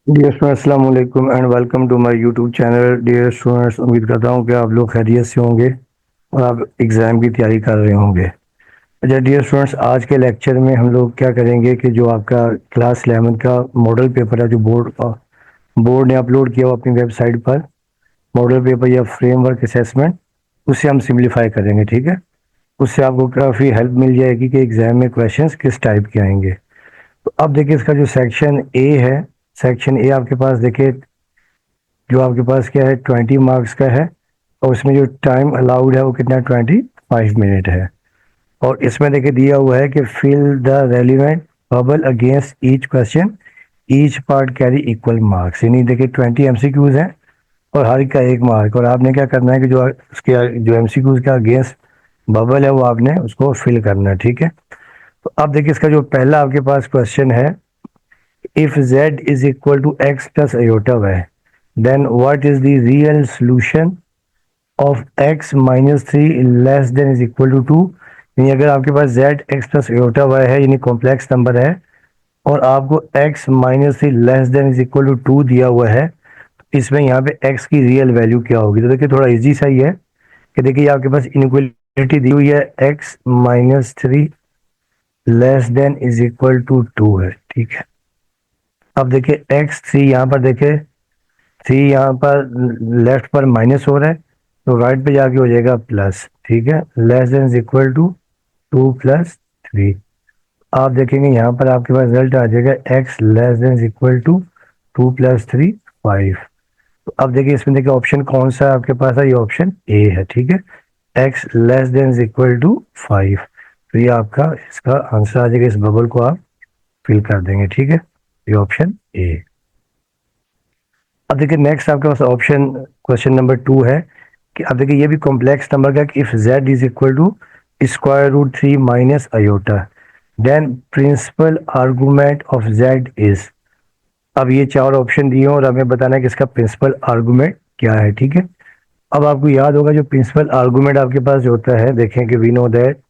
Dear students अस्सलाम वालेकुम and welcome to my YouTube channel. Dear students, उम्मीद करता हूँ कि आप लोग खैरियत से होंगे और आप एग्ज़ाम की तैयारी कर रहे होंगे। अच्छा डियर स्टूडेंट्स, आज के लेक्चर में हम लोग क्या करेंगे कि जो आपका क्लास 11 का मॉडल पेपर है, जो बोर्ड ने अपलोड किया हुआ अपनी वेबसाइट पर, मॉडल पेपर या फ्रेमवर्क असेसमेंट, उससे हम सिम्प्लीफाई करेंगे। ठीक है, उससे आपको काफ़ी हेल्प मिल जाएगी कि एग्ज़ाम में क्वेश्चंस किस टाइप के आएंगे। तो अब देखिए, इसका जो सेक्शन ए है, सेक्शन ए आपके पास देखिए, जो आपके पास क्या है 20 मार्क्स का है, और उसमें जो टाइम अलाउड है वो कितना 25 मिनट है। और इसमें देखिए दिया हुआ है कि fill the relevant bubble against each question, each part carry equal marks. यानी देखिए 20 MCQs हैं और हर का 1 मार्क, और आपने क्या करना है कि जो उसके जो MCQs का अगेंस्ट बबल है वो आपने उसको फिल करना है। ठीक है, तो अब देखिए इसका जो पहला आपके पास क्वेश्चन है, if z is equal to x plus iota y, then what is the real solution of x minus 3 less than is equal to 2। यानी अगर आपके पास z x plus iota y है, यानी कॉम्प्लेक्स नंबर है, और आपको x minus 3 less than is equal to 2 दिया हुआ है, तो इसमें यहाँ पे x की रियल वैल्यू क्या होगी। तो देखिए थोड़ा इजी सा ही है कि देखिए आपके पास इनइक्वालिटी दी हुई है, x minus 3 less than is equal to 2 है। ठीक है, अब देखिए x3 यहाँ पर देखिए, थ्री यहाँ पर लेफ्ट पर माइनस हो रहा है, तो राइट पे जाके हो जाएगा प्लस। ठीक है, less than is equal to 2 + 3। आप देखेंगे यहाँ पर आपके पास रिजल्ट आ जाएगा x less than is equal to 2 + 3 5। तो अब देखिए इसमें देखिए ऑप्शन कौन सा है आपके पास है, ये ऑप्शन ए है। ठीक है, x less than is equal to 5, तो ये आपका इसका आंसर आ जाएगा। इस बबल को आप फिल कर देंगे। ठीक है, ये ऑप्शन ए। अब देखिए नेक्स्ट आपके पास ऑप्शन क्वेश्चन नंबर 2 है कि अब देखिए ये भी कॉम्प्लेक्स नंबर का, कि if z is equal to square root 3 minus iota, then principal argument of z is. अब ये चार ऑप्शन दिए और हमें बताना है कि इसका प्रिंसिपल आर्गुमेंट क्या है। ठीक है, अब आपको याद होगा जो प्रिंसिपल आर्गुमेंट आपके पास जो होता है, देखें कि we know that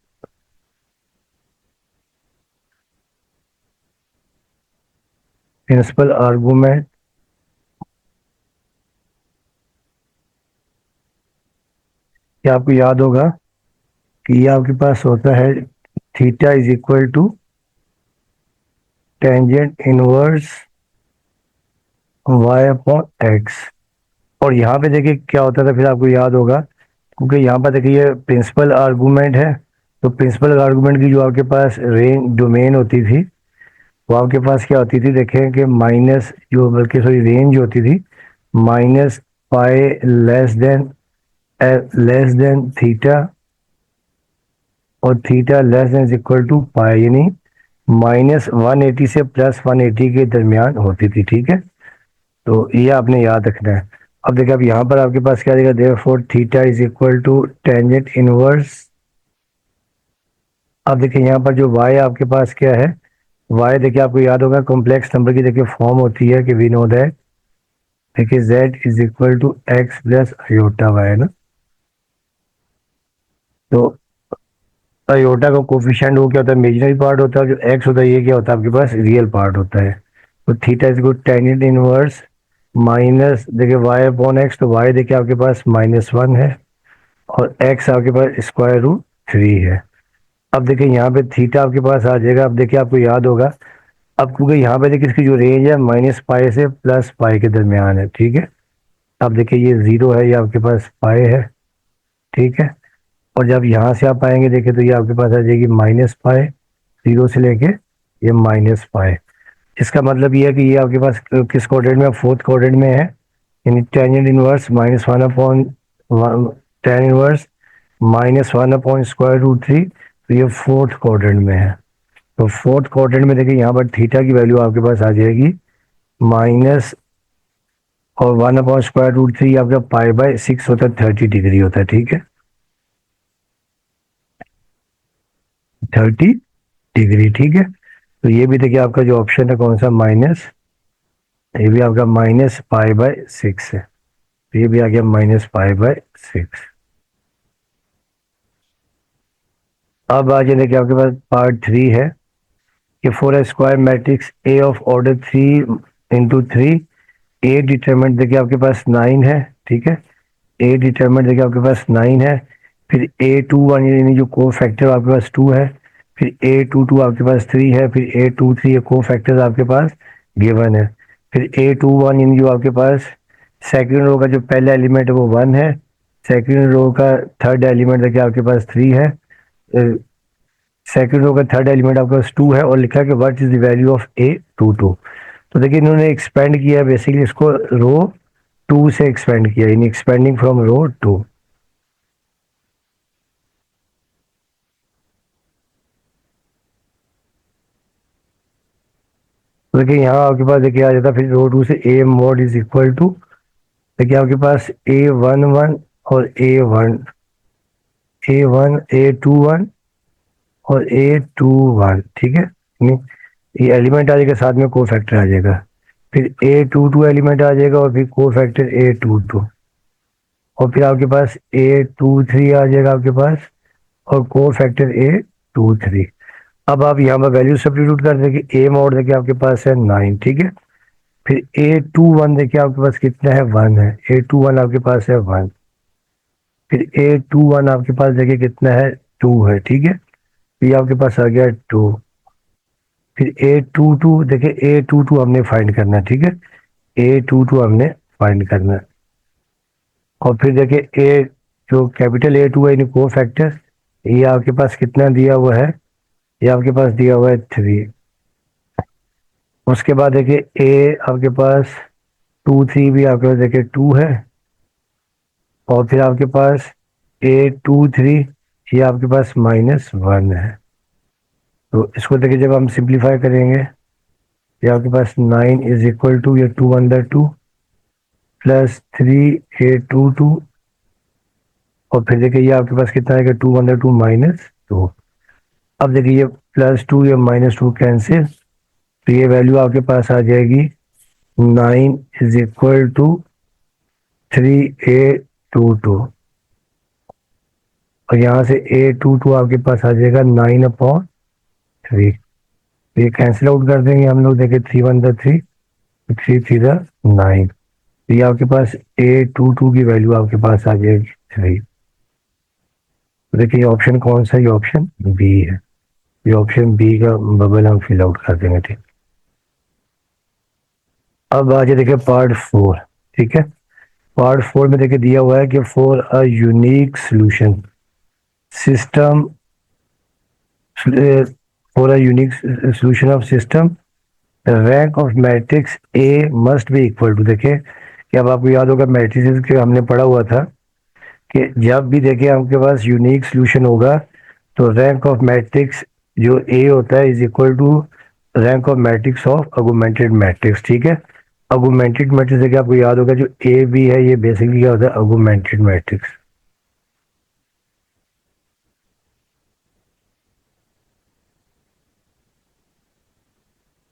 principal argument, ये आपको याद होगा कि ये आपके पास होता है theta is equal to tangent inverse y upon x. और यहाँ पे देखिए क्या होता था, फिर आपको याद होगा, क्योंकि यहाँ पर देखिए ये प्रिंसिपल आर्गुमेंट है, तो प्रिंसिपल आर्गुमेंट की जो आपके पास रेंज डोमेन होती थी, वो आपके पास क्या होती थी, देखें कि माइनस जो, बल्कि सॉरी रेंज होती थी minus pi less than theta, और theta less than is equal to pi, यानी -180 से +180 के दरमियान होती थी। ठीक है, तो ये आपने याद रखना है। अब देखिए अब यहाँ पर आपके पास क्या देगा, therefore theta is equal to tangent inverse. अब देखिए यहाँ पर जो y आपके पास क्या है, y देखिए आपको याद होगा कॉम्प्लेक्स नंबर की देखिए फॉर्म होती है कि वी नो दैट, देखिए z is equal to x plus iota y ना। तो अयोटा का कोफिशिएंट वो क्या होता है, इमेजिनरी पार्ट होता है, जो x होता है ये क्या होता है आपके पास रियल पार्ट होता है। तो theta is equal tangent inverse minus देखिए y अपॉन एक्स, तो y देखिए आपके पास -1 है, और x आपके पास स्क्वायर रूट 3 है। अब देखिए यहाँ पे थीटा आपके पास आ जाएगा। अब देखिए आपको याद होगा, अब क्योंकि यहाँ पे देखिए इसकी जो रेंज है -पाई से +पाई के दरमियान है। ठीक है, अब देखिए ये 0 है, ये आपके पास पाई है। ठीक है, और जब यहाँ से आप आएंगे देखिए तो ये आपके पास आ जाएगी -पाई, 0 से लेके ये -पाई। इसका मतलब ये है कि ये आपके पास किस क्वाड्रेंट में, फोर्थ क्वाड्रेंट में है, यानी tangent inverse -1 upon tan inverse -1 upon square root 3, तो ये फोर्थ क्वाड्रेंट में है। तो फोर्थ क्वाड्रेंट में देखिए यहाँ पर थीटा की वैल्यू आपके पास आ जाएगी माइनस, और 1 अपॉन स्क्वायर रूट 3 आपका पाई/6 होता है, 30 डिग्री होता है। ठीक है, 30 डिग्री। ठीक है, तो ये भी देखिए आपका जो ऑप्शन है कौन सा, माइनस, ये भी आपका -पाई/6 है, तो ये भी आ गया -पाई/6। अब आ जाए देखिए आपके पास पार्ट 3 है कि for a square matrix A of order 3 into 3। A determinant देखिए आपके पास 9 है, ठीक है। ए डिटरमिनेंट देखिए आपके पास 9 है। फिर A21 यानी जो को फैक्टर आपके पास 2 है। फिर A22 आपके पास 3 है। फिर A23 ये को फैक्टर आपके पास गिवन है। फिर A21 यानी जो आपके पास सेकंड रो का जो पहला एलिमेंट है वो 1 है। सेकंड रो का थर्ड एलिमेंट देखिए आपके पास 3 है। सेकंड रो का थर्ड एलिमेंट आपके पास 2 है, और लिखा है कि what is the value of A22। तो देखिए इन्होंने एक्सपेंड किया है बेसिकली इसको रो 2 से एक्सपेंड किया, इन एक्सपेंडिंग फ्रॉम रो 2। तो देखिए यहाँ आपके पास देखिए आ जाता है फिर रो 2 से A mod is equal to, देखिए आपके पास A11 और A21 और A21, ठीक है। नहीं, ये एलिमेंट आ जाएगा, साथ में को फैक्टर आ जाएगा। फिर A22 एलिमेंट आ जाएगा और फिर को फैक्टर A22, और फिर आपके पास A23 आ जाएगा आपके पास, और को फैक्टर A23। अब आप यहाँ पर वैल्यू सब्स्टिट्यूट कर देंगे। ए मॉड देखिए आपके पास है 9, ठीक है। फिर A21 देखिए आपके पास कितना है, 1 है। A21 आपके पास है 1। फिर A21 आपके पास देखिए कितना है, 2 है, ठीक है। ये आपके पास आ गया 2। फिर A22 देखिए A22 हमने फाइंड करना है, ठीक है। A22 हमने फाइंड करना है। और फिर देखिए ए जो कैपिटल A2 है इन को फैक्टर, ये आपके पास कितना दिया हुआ है, ये आपके पास दिया हुआ है 3। उसके बाद देखिए ए आपके पास 2 3 भी आपके पास देखिए 2 है। और फिर आपके पास A23 ये आपके पास -1 है। तो इसको देखिए जब हम सिंप्लीफाई करेंगे, ये आपके पास 9 इज इक्वल टू ये 2 × 2 प्लस 3A22, और फिर देखिए ये आपके पास कितना आएगा, 2 × 2 -2। अब देखिए ये +2 ये -2 कैंसिल, तो ये वैल्यू आपके पास आ जाएगी 9 इज इक्वल टू 3A22, और यहाँ से A22 आपके पास आ जाएगा 9/3। ये कैंसिल आउट कर देंगे हम लोग, देखिए 3 × 3 3 3 9। ये आपके पास A22 की वैल्यू आपके पास आ जाएगी 3। देखिए ये ऑप्शन कौन सा है, ये ऑप्शन बी है। ये ऑप्शन बी का बबल हम फिल आउट कर देंगे, ठीक। अब आ जाए देखिए पार्ट 4, ठीक है। पार्ट 4 में देखिए दिया हुआ है कि for a unique solution system, for a unique solution of system rank of matrix A must be equal to, देखिए कि अब आपको याद होगा मैट्रिसेस के हमने पढ़ा हुआ था कि जब भी देखिए आपके पास यूनिक सोल्यूशन होगा तो रैंक ऑफ मैट्रिक्स जो ए होता है is equal to rank of matrix of augmented matrix, ठीक है। अगुमेंटेड मैट्रिक्स देखिए आपको याद होगा जो ए बी है ये बेसिकली क्या होता है, अगुमेंटेड मैट्रिक्स।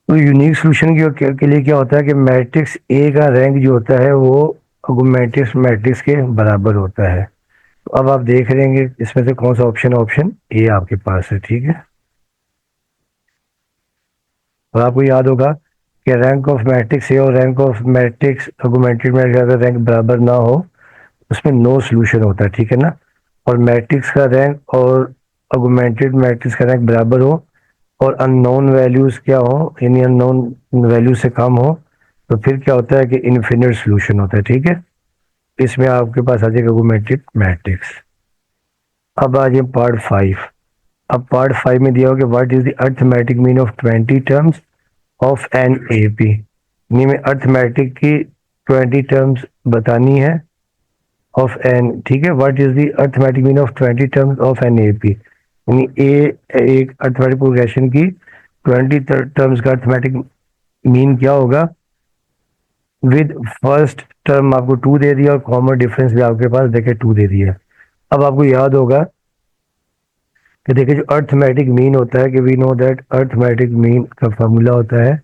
तो यूनिक सोल्यूशन के लिए क्या होता है कि मैट्रिक्स ए का रैंक जो होता है वो अगुमेंटेड मैट्रिक्स के बराबर होता है। तो अब आप देख लेंगे इसमें से कौन सा ऑप्शन, ऑप्शन ए आपके पास है, ठीक है। और आपको याद होगा कि रैंक ऑफ मैट्रिक्स ए और रैंक ऑफ मैट्रिक्स अगुमेंटेड मैट्रिक्स अगर रैंक बराबर ना हो उसमें नो सोल्यूशन होता है, ठीक है ना। और मैट्रिक्स का रैंक और अगुमेंटेड मैट्रिक्स का रैंक बराबर हो और अननोन वैल्यूज क्या हो, यानी अननोन वैल्यू से कम हो, तो फिर क्या होता है कि इनफिनिट सोल्यूशन होता है, ठीक है। इसमें आपके पास आ जाएगा अगुमेंटेड मैट्रिक्स। अब आ जाए पार्ट 5। अब पार्ट 5 में दिया होगा कि what is the arithmetic mean of 20 terms of an A P. यानी में अर्थमेटिक की 20 टर्म्स बतानी है ऑफ एन, ठीक है। What is the arithmetic mean of 20 terms of an A P, यानी ए एक अर्थमेटिक प्रोग्रेशन की 20 टर्म्स का अर्थमेटिक मीन क्या होगा। विद फर्स्ट टर्म आपको 2 दे दिया और कॉमन डिफरेंस भी आपके पास देखिए 2 दे दिया। अब आपको याद होगा कि देखिए जो अर्थमेटिक मीन होता है कि we know that arithmetic mean का फॉर्मूला होता है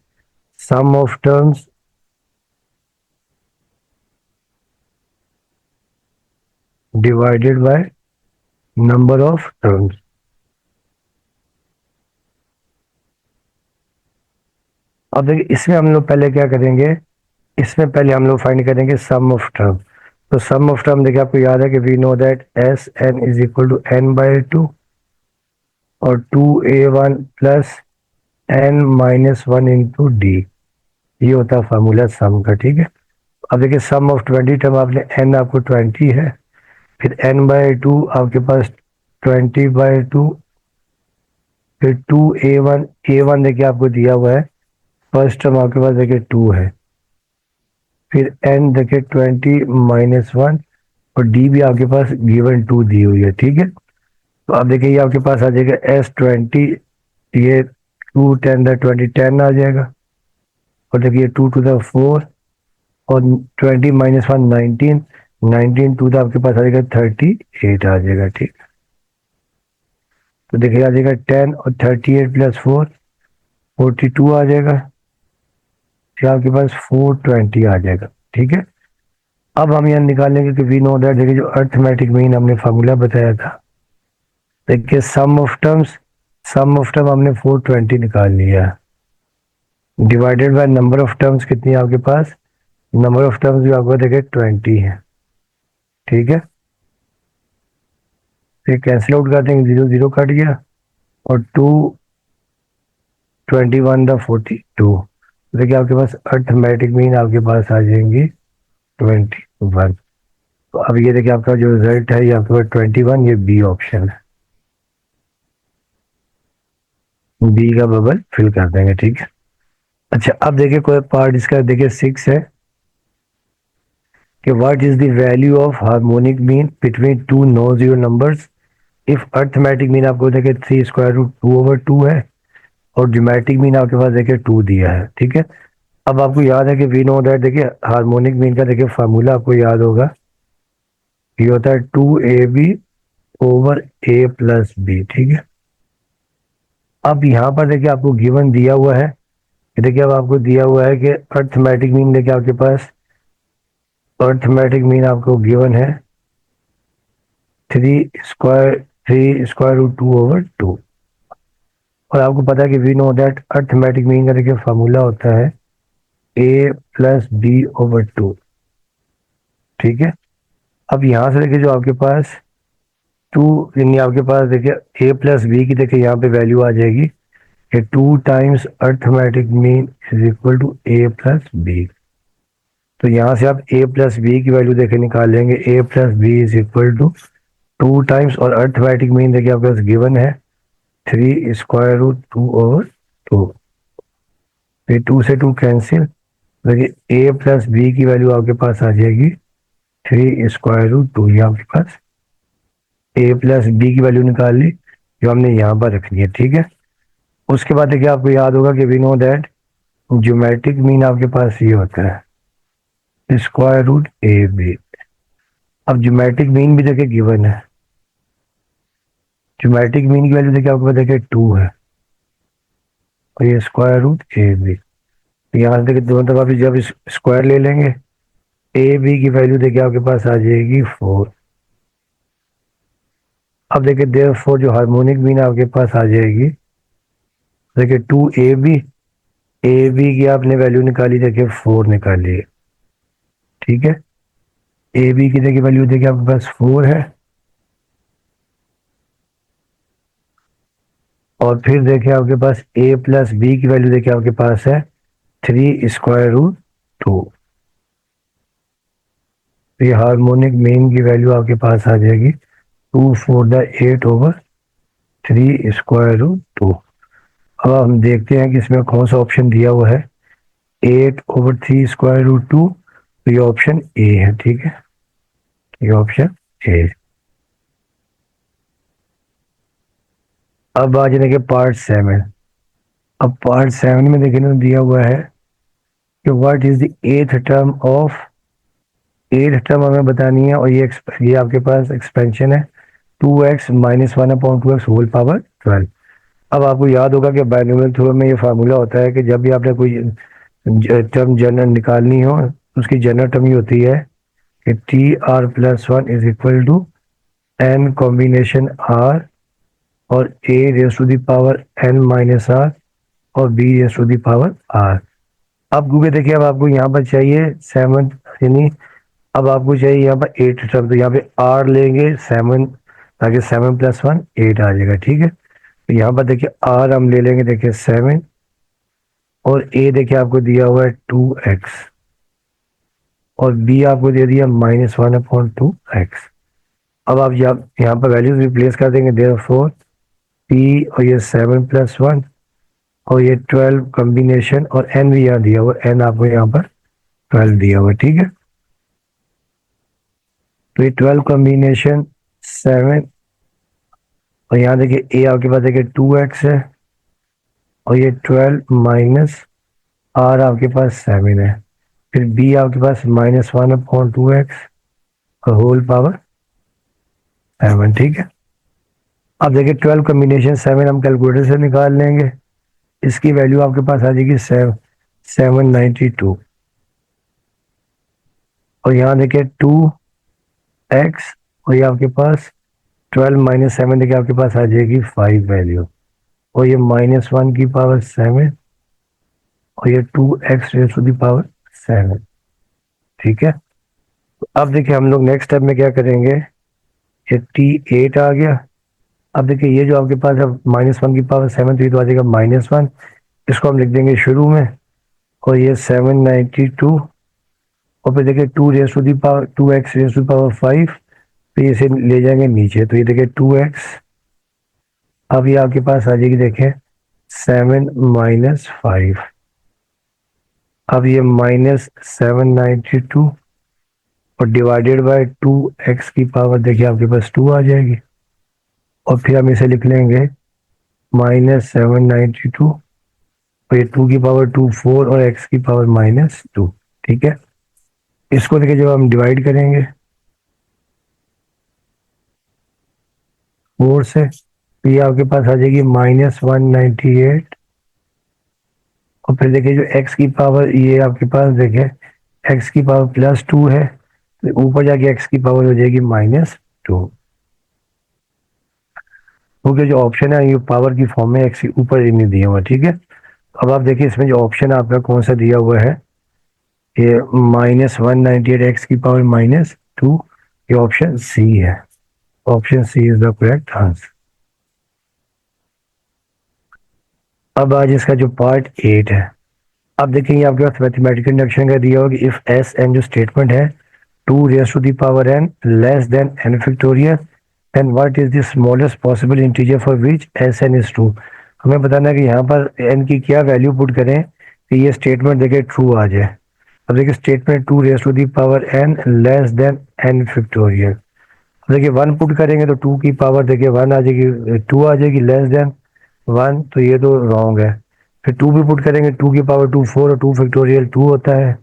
sum of terms divided by number of terms. अब देखिए इसमें हम लोग पहले क्या करेंगे, इसमें पहले हम लोग फाइंड करेंगे सम ऑफ टर्म। तो सम ऑफ टर्म देखिए आपको याद है कि we know that s n is equal to n by two और 2a1 plus n minus one into d, ये होता है फार्मूला सम का। ठीक है, अब देखिए सम ऑफ 20 टर्म आपने एन आपको 20 है, फिर एन बाई टू आपके पास 20/2, फिर 2a1, a1 देखिए आपको दिया हुआ है, फर्स्ट टर्म आपके पास देखिए 2 है, फिर एन देखिए 20 - 1 और डी भी आपके पास गिवन 2 दी हुई है। ठीक है, तो अब देखिए ये आपके पास आ जाएगा S20, ये 2 × 10⁻20 10 आ जाएगा, और देखिए 2 × 4 और 20 - 1 19, 19 2 आपके पास आ जाएगा 38 आ जाएगा। ठीक, तो देखिए आ जाएगा 10 और 38 + 4 42 आ जाएगा, फिर आपके पास 420 आ जाएगा। ठीक है, अब हम यहाँ निकालेंगे कि वी नो दैट, देखिए जो अर्थमेटिक मीन हमने फार्मूला बताया था, देखिए sum of terms, sum of term हमने 420 निकाल लिया, divided by number of terms कितनी है आपके पास, नंबर ऑफ टर्म्स भी आपको देखिए 20 है। ठीक है, फिर कैंसिल आउट कर देंगे, 0 0 कट गया और 2 21 × 42, देखिए आपके पास अर्थमेटिक मीन आपके पास आ जाएंगी 21। तो अब ये देखिए आपका जो रिजल्ट है ये आपके पास 21, ये बी ऑप्शन है, बी का बबल फिल कर देंगे। ठीक है, अच्छा अब देखिए कोई पार्ट इसका देखिए 6 है कि what is the value of harmonic mean between two no zero numbers if arithmetic mean आपको देखिए 3√2/2 है और ज्योमेट्रिक मीन आपके पास देखिए 2 दिया है। ठीक है, अब आपको याद है कि वी नो दैट, देखिए हार्मोनिक मीन का देखिए फार्मूला आपको याद होगा, ये होता है 2ab/a+b। ठीक है, अब यहाँ पर देखिए आपको गिवन दिया हुआ है, देखिए अब आपको दिया हुआ है कि अर्थमेटिक मीन देखिए आपके पास, अर्थमेटिक मीन आपको गिवन है 3√2/2 और आपको पता है कि we know that arithmetic mean का देखिए फार्मूला होता है a+b/2। ठीक है, अब यहाँ से देखिए जो आपके पास 2, यानी आपके पास देखिए a+b की देखिए यहाँ पे वैल्यू आ जाएगी कि 2 times arithmetic mean is equal to a+b। तो यहाँ से आप a+b की वैल्यू देखे निकाल लेंगे, a+b is equal to 2 times, और अर्थमेटिक मीन देखिए आपके पास गिवन है 3√2/2, फिर 2 से 2 कैंसिल, देखिए a+b की वैल्यू आपके पास आ जाएगी 3√2, ये आपके पास a+b की वैल्यू निकाल ली जो हमने यहाँ पर रखनी है। ठीक है, उसके बाद देखिए आपको याद होगा कि we know that geometric mean आपके पास ये होता है √ab। अब ज्योमेट्रिक मीन भी देखिए गिवन है, ज्योमेट्रिक मीन की वैल्यू देखिए आपको देखिए 2 है और ये √ab, यहाँ से देखिए दोनों तरफ जब स्क्वायर ले लेंगे ए बी की वैल्यू देखिए आपके पास आ जाएगी 4। अब देखिए देयरफॉर जो हार्मोनिक मीन आपके पास आ जाएगी, देखिए 2ab, ए बी की आपने वैल्यू निकाली, देखिए 4 निकाली है। ठीक है, ए बी की देखिए वैल्यू देखिए आपके पास 4 है, और फिर देखिए आपके पास a+b की वैल्यू देखिए आपके पास है 3√2। तो ये हार्मोनिक मीन की वैल्यू आपके पास आ जाएगी 2 4 8/3²√2। अब हम देखते हैं कि इसमें कौन सा ऑप्शन दिया हुआ है, 8/3²√2, तो ये ऑप्शन ए है। ठीक है, ये ऑप्शन ए। अब आ जाने के पार्ट 7। अब पार्ट 7 में देखने दिया हुआ है कि what is the th term of, th term हमें बतानी है, और ये आपके पास एक्सपेंशन है 2x - 1/2x होल पावर 12। अब आपको याद होगा कि बायनोमियल थ्योरम में ये फार्मूला होता है कि जब भी आपने कोई टर्म जनरल निकालनी हो, उसकी जनरल टर्म ये होती है कि TR+1 is equal to n combination r और a raise to the power n - r और b raise to the power r। अब क्योंकि देखिए अब आपको यहाँ पर चाहिए 7, यानी अब आपको चाहिए यहाँ पर 8 टर्म, तो यहाँ पे आर लेंगे 7, ताकि 7 + 1 8 आ जाएगा। ठीक है, तो यहाँ पर देखिए आर हम ले लेंगे, देखिए 7, और ए देखिए आपको दिया हुआ है 2x, और बी आपको दे दिया -1/2x। अब आप यहाँ पर वैल्यूज रिप्लेस कर देंगे, देयरफॉर पी और ये 7 + 1 और ये 12 कॉम्बिनेशन, और एन भी यहाँ दिया हुआ, एन आपको यहाँ पर 12 दिया हुआ। ठीक है, तो ये 12 कॉम्बिनेशन 7, और यहाँ देखिए ए आपके पास देखिए 2x है, और ये 12 माइनस आर आपके पास 7 है, फिर बी आपके पास -1/2x और होल पावर 7। ठीक है, अब देखिए 12 कॉम्बिनेशन 7 हम कैलकुलेटर से निकाल लेंगे, इसकी वैल्यू आपके पास आ जाएगी 792, और यहाँ देखिए 2x, और ये आपके पास 12 - 7 देखिए आपके पास आ जाएगी 5 वैल्यू, और ये -1 की पावर 7, और ये 2x rays to the power 7। ठीक है, तो अब देखिए हम लोग नेक्स्ट स्टेप में क्या करेंगे, ये T8 आ गया। अब देखिए ये जो आपके पास है -1 की पावर 7, तो ये तो आ जाएगा -1, इसको हम लिख देंगे शुरू में, और ये 792, और फिर देखिए 2x rays to the power 5, तो ये इसे ले जाएंगे नीचे, तो ये देखिए 2x, अब ये आपके पास आ जाएगी देखिए 7 - 5, अब ये -792 और डिवाइडेड बाय 2x की पावर देखिए आपके पास 2 आ जाएगी, और फिर हम इसे लिख लेंगे -792, और ये 2 की पावर 2 4, और x की पावर -2। ठीक है, इसको देखिए जब हम डिवाइड करेंगे 4 से, तो ये आपके पास आ जाएगी -198, और फिर देखिए जो x की पावर ये आपके पास देखिए x की पावर +2 है, तो ऊपर जाके x की पावर हो जाएगी -2, क्योंकि जो ऑप्शन है ये पावर की फॉर्म में x ऊपर ही नहीं दिया हुआ। ठीक है, अब आप देखिए इसमें जो ऑप्शन आपका कौन सा दिया हुआ है, ये -198x की पावर -2, ये ऑप्शन सी है, option C is the correct answer. अब आज इसका जो पार्ट 8 है, अब देखेंगे आपके पास मैथमेटिकल इंडक्शन का दिया होगा कि इफ एस एन जो स्टेटमेंट है 2 raise to the power n less than n factorial, and what is the smallest possible integer for which s n is true. हमें बताना है कि यहाँ पर n की क्या वैल्यू पुट करें कि ये स्टेटमेंट देखिए ट्रू आ जाए। अब देखिए statement 2 raise to the power n less than n factorial, देखिए 1 पुट करेंगे तो 2 की पावर देखिए 1 आ जाएगी, 2 आ जाएगी लेस देन 1, तो ये तो रॉन्ग है। फिर 2 भी पुट करेंगे, 2 की पावर 2 4, और 2 फैक्टोरियल 2 होता है।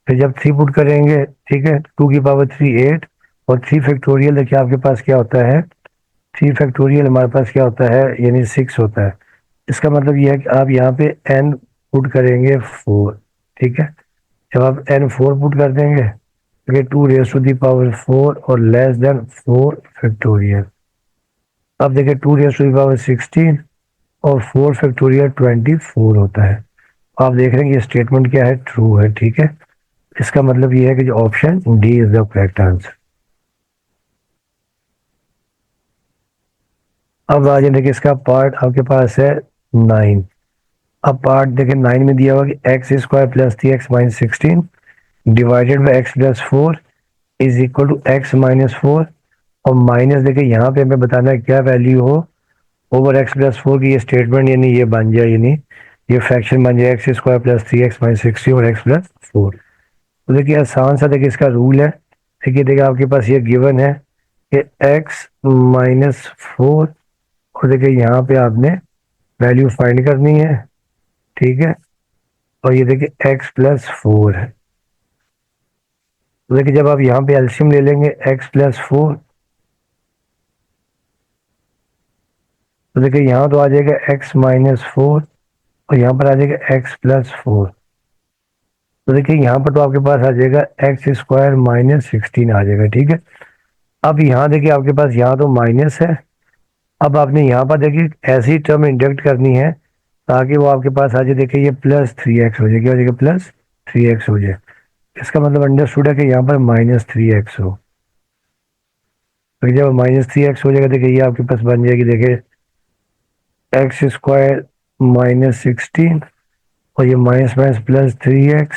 फिर जब 3 पुट करेंगे, ठीक है, 2 की पावर 3 8, और 3 फैक्टोरियल देखिए आपके पास क्या होता है, 3 फैक्टोरियल हमारे पास क्या होता है, यानी 6 होता है। इसका मतलब ये है कि आप यहाँ पे n पुट करेंगे 4। ठीक है, जब आप n 4 पुट कर देंगे, तो 2 रेज़ टू दी पावर 4 और लेस देन 4 फैक्टोरियल। अब देखिए 2 रेज़ टू दी पावर 16 और 4 फैक्टोरियल 24 होता है। आप देख रहे हैं कि ये स्टेटमेंट क्या है, ट्रू है। ठीक है, इसका मतलब ये है कि जो option D is the correct answer. अब आ जाए देखिए इसका पार्ट आपके पास है 9। अब पार्ट देखिए 9 में दिया हुआ कि x² + 3x - 16 divided by x + 4 is equal to x - 4, और माइनस देखिए यहाँ पे हमें बताना है क्या वैल्यू हो ओवर x + 4 की, ये स्टेटमेंट यानी ये बन जाए, यानी ये फ्रैक्शन बन जाए x² + 3x - 16 और x + 4। तो देखिए आसान सा देखिए इसका रूल है। देखिए आपके पास ये गिवन है कि x - 4, और देखिए यहाँ पे आपने वैल्यू फाइंड करनी है। ठीक है, और ये देखिए x + 4 है, तो देखिए जब आप यहाँ पे एलसीएम ले लेंगे x + 4, तो देखिए यहाँ तो आ जाएगा x - 4, और यहाँ पर आ जाएगा x + 4, तो देखिए यहाँ पर तो आपके पास आ जाएगा x² - 16 आ जाएगा। ठीक है, अब यहाँ देखिए आपके पास यहाँ तो माइनस है। अब आपने यहाँ पर देखिए ऐसी टर्म इंजेक्ट करनी है ताकि वो आपके पास आ जाए। देखिए ये +3x हो जाए, क्या हो जाएगा, +3x हो जाए। इसका मतलब अंडरस्टूड है कि यहाँ पर -3x हो। तो जब -3x हो जाएगा, देखिए ये आपके पास बन जाएगी, देखिए x² -16, और ये minus minus +3x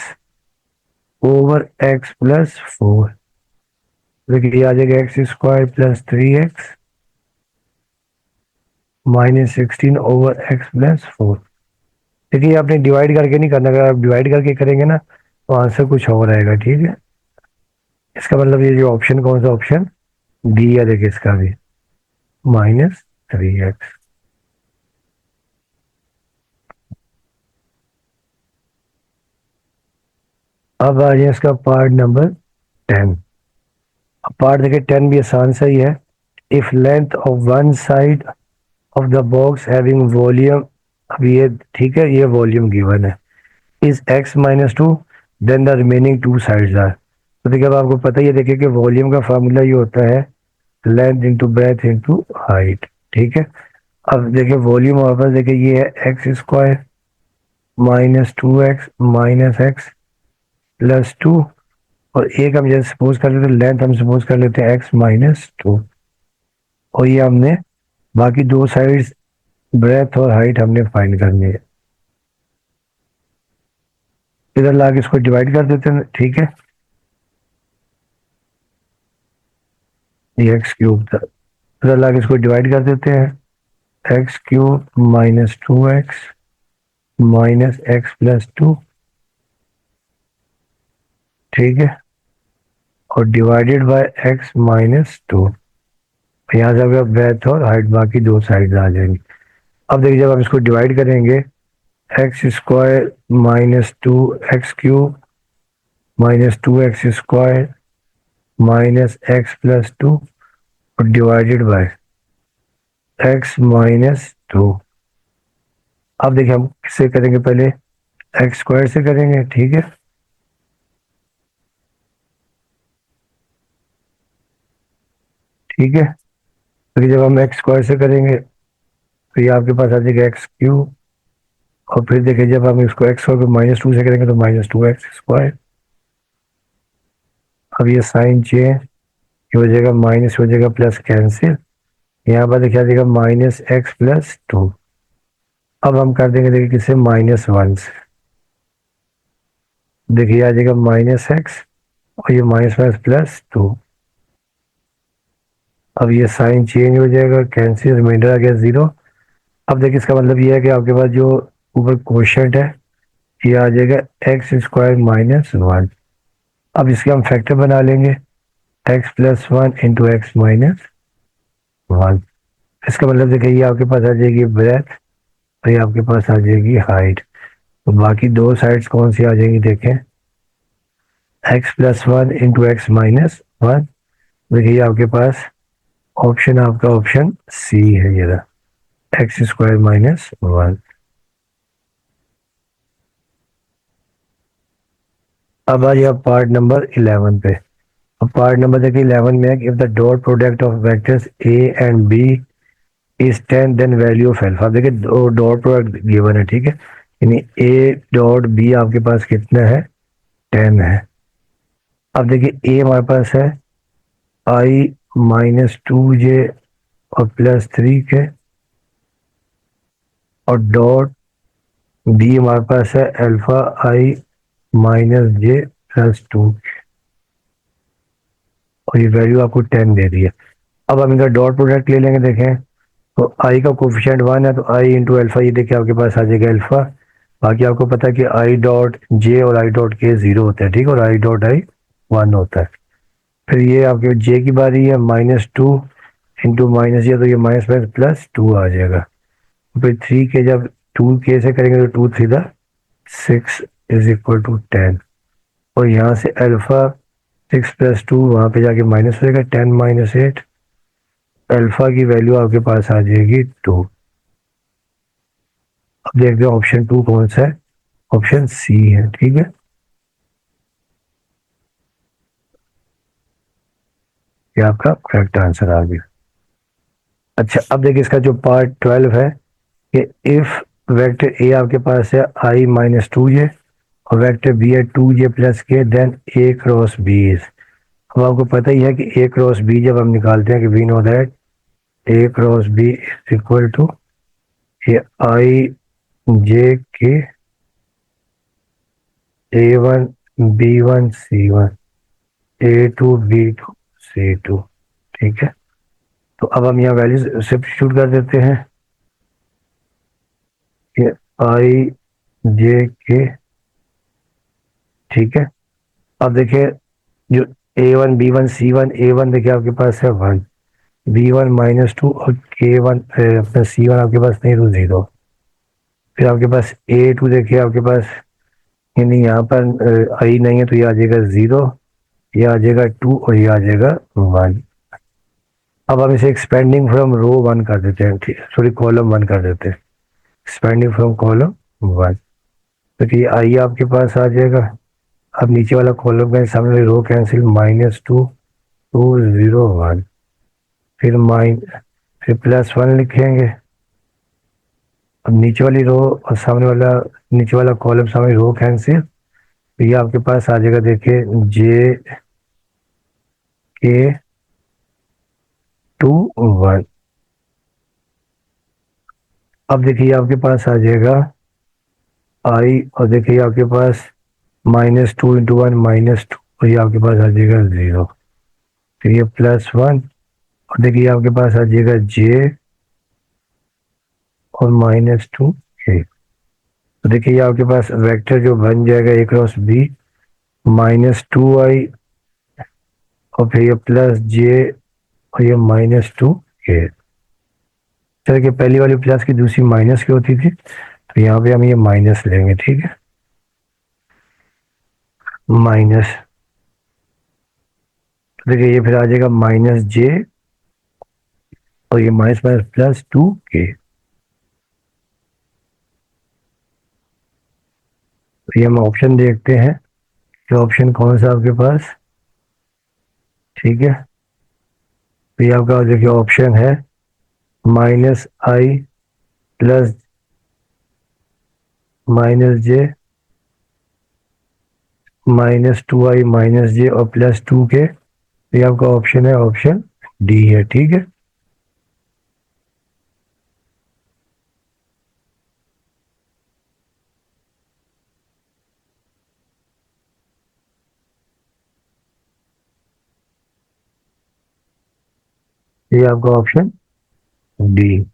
over x+4। देखिए ये आ जाएगा x² +3x -16 ओवर x+4। देखिए ये आपने डिवाइड करके नहीं करना, अगर आप डिवाइड करके करेंगे ना तो आंसर कुछ और आएगा, ठीक है। इसका मतलब ये जो ऑप्शन, कौन सा ऑप्शन, डी है, देखिए इसका भी -3x। अब आ जाए इसका पार्ट नंबर 10। पार्ट देखिए 10 भी आसान सा ही है। If length of one side of the box having volume, अब ये ठीक है, ये वॉल्यूम गिवन है, is x-2, then the remaining two sides are. तो देखिए अब आपको पता ही है, देखिए कि वॉल्यूम का फार्मूला ये होता है length into breadth into height, ठीक है। अब देखिए वॉल्यूम हमारे पास, देखिए ये है x² -2x -x+2, और एक हम जैसे सपोज कर लेते हैं, लेंथ हम सपोज कर लेते हैं x-2, और ये हमने बाकी दो साइड्स ब्रेथ और हाइट हमने फाइंड करनी है। इधर लाके इसको डिवाइड कर देते हैं, ठीक है। ये x³ था, इधर लाके इसको डिवाइड कर देते हैं, x³ -2x -x+2, ठीक है, और डिवाइडेड बाय x-2। यहाँ से आपका ब्रेथ और हाइट बाकी दो साइड आ जाएंगी। अब देखिए जब हम इसको डिवाइड करेंगे, x² -2x³ -2x² -x+2, और डिवाइडेड बाय x-2। अब देखिए हम किससे करेंगे, पहले x² से करेंगे, ठीक है। ठीक है, तो जब हम x² से करेंगे तो ये आपके पास आ जाएगा x³, और फिर देखिए जब हम इसको x² -2 से करेंगे तो -2x²। अब ये साइन चेंज, ये हो जाएगा माइनस, हो जाएगा प्लस, कैंसिल। यहाँ पर देखिए आ जाएगा -x+2। अब हम कर देंगे, देखिए किससे, -1 से। देखिए आ जाएगा -x, और ये माइनस माइनस +2। अब ये साइन चेंज हो जाएगा, कैंसिल, रिमाइंडर आ गया 0। अब देखिए इसका मतलब ये है कि आपके पास जो ऊपर क्वोशंट है ये आ जाएगा x² -1। अब इसके हम फैक्टर बना लेंगे, x+1 इंटू x-1। इसका मतलब देखिए ये आपके पास आ जाएगी ब्रेथ, और ये आपके पास आ जाएगी हाइट। तो बाकी दो साइड्स कौन सी आ जाएंगी, देखें, x+1 इंटू x-1। देखिए ये आपके पास ऑप्शन, आपका ऑप्शन सी है, ये रहा, x² -1। अब आ जाए पार्ट नंबर 11 पे। अब पार्ट नंबर देखिए 11 में है कि if the dot product of vectors a and b is 10, then value of alpha. देखिए दो डॉट प्रोडक्ट गिवन है, ठीक है, यानी a.b आपके पास कितना है, 10 है। अब देखिए a हमारे पास है i-2j और +3k, और डॉट b हमारे पास है अल्फा i-j+2, और ये वैल्यू आपको 10 दे दी है। अब हम इनका डॉट प्रोडक्ट ले लेंगे, देखें तो आई का कोफिशिएंट 1 है, तो आई इंटू अल्फा, ये देखिए आपके पास आ जाएगा अल्फा। बाकी आपको पता है कि आई डॉट जे और आई डॉट के 0 होता है, ठीक है, और आई डॉट आई 1 होता है। फिर ये आपके जे की बारी है, -2 इंटू माइनस ये, तो ये माइनस माइनस +2 आ जाएगा। फिर 3 के जब 2 के से करेंगे तो 2 3 6 इज इक्वल टू 10, और यहाँ से अल्फा 6+2 वहाँ पे जाके माइनस हो जाएगा, 10 - 8, अल्फा की वैल्यू आपके पास आ जाएगी 2। अब देखते हैं ऑप्शन 2 कौन सा है, ऑप्शन सी है, ठीक है। ये आपका करेक्ट आंसर आ गया। अच्छा अब देखिए इसका जो पार्ट 12 है कि इफ वेक्टर ए आपके पास है i-2j और वेक्टर बी है 2j plus k, then a cross b is, अब आपको पता ही है कि ए क्रॉस बी जब हम निकालते हैं कि we know that a cross b is equal to ये आई जे के A1 B1 C1 A2 B2 C2, ठीक है। तो अब हम यहाँ वैल्यूज सब्स्टिट्यूट कर देते हैं, ये आई जे के, ठीक है। अब देखिए जो A1 B1 C1, A1 देखिए आपके पास है 1, B1 -2 और K1 अपना C1 आपके पास नहीं तो 0। फिर आपके पास A2 देखिए आपके पास, यानी यहाँ पर आई नहीं है तो ये आ जाएगा 0, ये आ जाएगा 2 और ये आ जाएगा 1। अब हम इसे एक्सपेंडिंग फ्रॉम रो 1 कर देते हैं, ठीक है, सॉरी कॉलम 1 कर देते हैं, एक्सपेंडिंग फ्रॉम कॉलम 1। तो ये आई आपके पास आ जाएगा। अब नीचे वाला कॉलम का सामने वाली रो कैंसिल, -2 2 0 1, फिर +1 लिखेंगे। अब नीचे वाली रो और सामने वाला, नीचे वाला कॉलम सामने रो कैंसिल, तो ये आपके पास आ जाएगा देखिए जे के 2 1। अब देखिए आपके पास आ जाएगा आई, और देखिए आपके पास -2 × 1 -2 और ये आपके पास आ जाएगा 0, फिर ये +1 और देखिए आपके पास आ जाएगा जे और -2 के। तो देखिए ये आपके पास वेक्टर जो बन जाएगा ए क्रॉस बी -2i और फिर ये +j और ये -2 के। चलिए कि पहली वाली प्लस की दूसरी माइनस की होती थी, तो यहाँ पे हम ये माइनस लेंगे, ठीक है, माइनस। देखिए ये फिर आ जाएगा -j और ये +2 के। तो ये हम ऑप्शन देखते हैं कि ऑप्शन कौन सा आपके पास, ठीक है। तो ये आपका देखिए ऑप्शन है -i plus -j -2i -j और +2 के। तो ये आपका ऑप्शन है, ऑप्शन डी है, ठीक है। ये आपका ऑप्शन डी,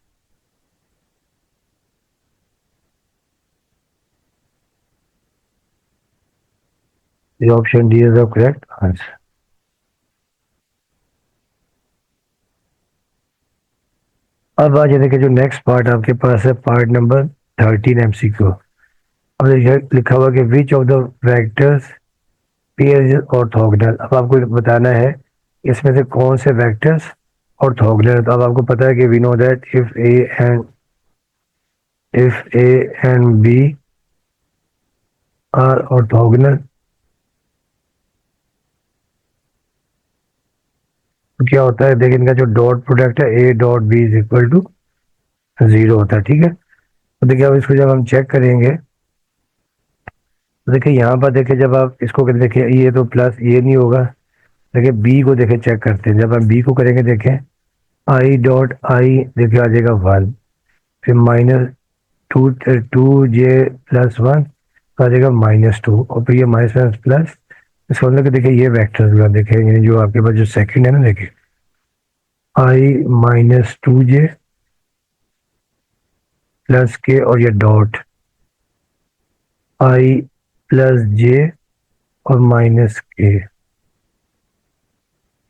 ये option D is the correct answer. अब आ जाए देखिए जो नेक्स्ट पार्ट आपके पास है, पार्ट नंबर 13 MCQ। अब देखिए लिखा हुआ कि which of the vectors pair is orthogonal. अब आपको बताना है इसमें से कौन से वेक्टर्स ऑर्थोगोनल है। तो अब आपको पता है कि we know that if a and b are orthogonal, तो क्या होता है, देखिए इनका जो डॉट प्रोडक्ट है a dot b is equal to 0 होता है, ठीक है। तो देखिए अब इसको जब हम चेक करेंगे, तो देखिए यहाँ पर देखिए जब आप इसको देखिए ये तो प्लस ये नहीं होगा। देखिए बी को देखिए चेक करते हैं, जब हम बी को करेंगे देखें आई डॉट आई देखिए आ जाएगा 1, फिर -2 j+1 आ जाएगा -2 और फिर ये माइनस प्लस, इसका मतलब कि देखिए ये वेक्टर्स देखिए, यानी जो आपके पास जो सेकंड है ना, देखिए i -2j प्लस के और ये डॉट i+j और -k,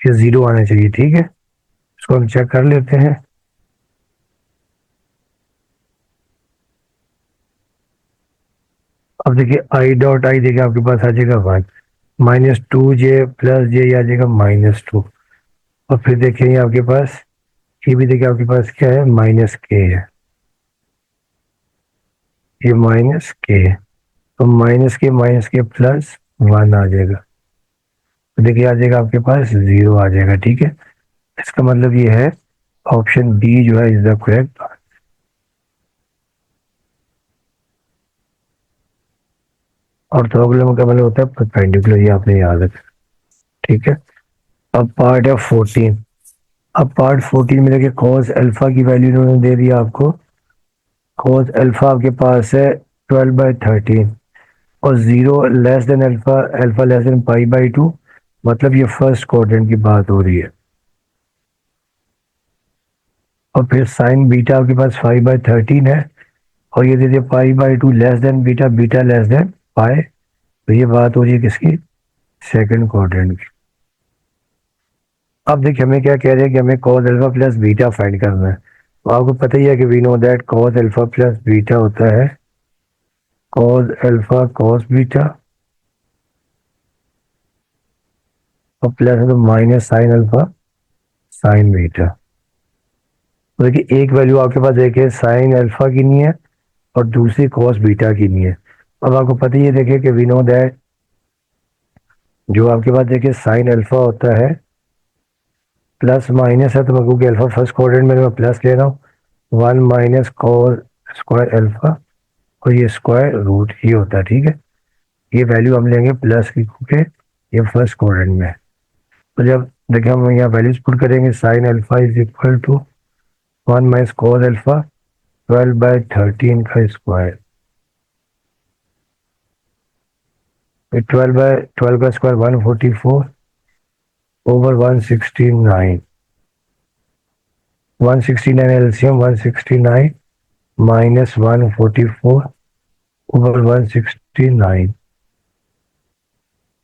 ये 0 आना चाहिए, ठीक है। इसको हम चेक कर लेते हैं। अब देखिए आई डॉट आई देखिए आपके पास आ जाएगा 1, -2j प्लस जे आ जाएगा -2 और फिर देखिए ये आपके पास ये भी देखिए आपके पास क्या है, -k है, ये -k, तो -k +1 आ जाएगा, तो देखिए आ जाएगा आपके पास 0 आ जाएगा, ठीक है। इसका मतलब ये है ऑप्शन बी जो है इज द करेक्ट। ऑर्थोगोनल का मतलब होता है परपेंडिकुलर, ये आपने याद रखना। ठीक है, अब पार्ट है 14। अब पार्ट 14 में देखिए कॉस अल्फा की वैल्यू इन्होंने दे दी आपको। कॉस अल्फा आपके पास है 12/13 और 0 < अल्फा, अल्फा π/2, मतलब ये फर्स्ट क्वाड्रेंट की बात हो रही है। और फिर साइन बीटा आपके पास 5/13 है और ये दे दिया π/2 < बीटा, बीटा π। तो ये बात हो रही है किसकी, सेकंड क्वाड्रेंट की। अब देखिए हमें क्या कह रहे हैं कि हमें cos alpha plus beta find करना है। तो आपको पता ही है कि we know that cos alpha plus beta होता है cos अल्फा cos बीटा और प्लस है तो minus sine alpha sine beta. तो देखिए एक वैल्यू आपके पास एक है साइन अल्फा की नहीं है और दूसरी cos बीटा की नहीं है। अब आपको पता ही है देखिए कि वी नो दैट जो आपके पास देखिए साइन अल्फा होता है प्लस माइनस है, तो मैं क्योंकि अल्फा फर्स्ट क्वाड्रेंट में मैं प्लस ले रहा हूँ 1 माइनस cos स्क्वायर अल्फा और ये स्क्वायर रूट ही होता है। ठीक है, ये वैल्यू हम लेंगे प्लस की क्योंकि ये फर्स्ट क्वाड्रेंट में है। तो जब देखिए हम यहाँ वैल्यूज पुट करेंगे sine alpha is equal to 1 minus cos alpha 12/13 का स्क्वायर, 12/12 का square 144 over 169, 169 LCM 169 minus 144 over 169।